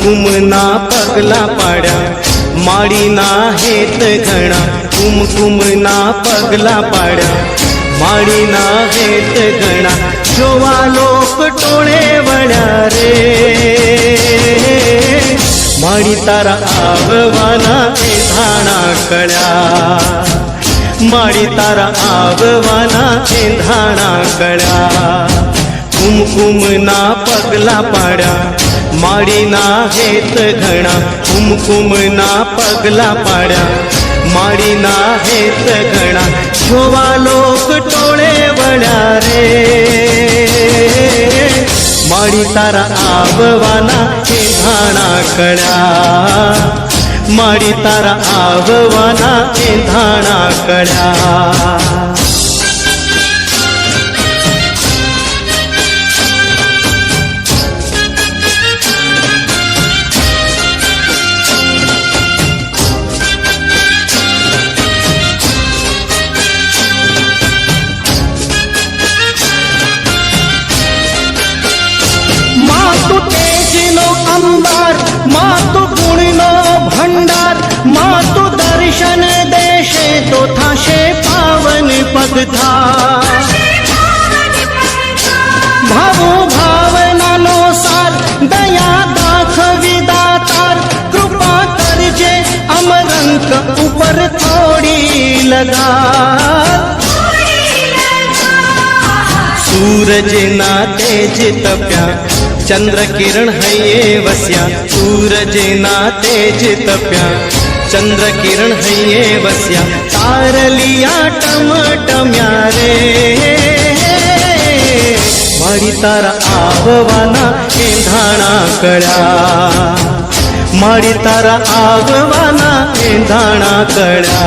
कुमकुमना पगला पाड्या माळीना हेत घणा कुमकुमना पगला पाड्या माळीना हेत घणा जोवा लोक टोळे वळ्या रे माळी तारा आववाना एंधाणा कळ्या माळी तारा आववाना एंधाणा कळ्या कुमकुमना पगला पाड्या माळीना हेत घणा कुमकुमना पगला पाड्या माळीना हेत घणा जोवा लोक टोळे वळ्या रे माळी तारा आववाना एंधाणा कळ्या माळी तारा आववाना एंधाणा कळ्या मातु तेजनो अंबार मातु गुणनो भंडार मातु दर्शन देशे तो थाशे पावन पगधार भावो भावनानो सार दया दाखवी दातार कृपा करजे अमरंक ऊपर थोड़ी लगा सूरज ना तेज तप्या चंद्र किरण हये वस्या सूरज ना तेज तप्या चंद्र किरण हये वस्या तारलिया टमटम्या रे माळी तारा आववाना एंधाणा कळ्या माळी तारा आववाना एंधाणा कळ्या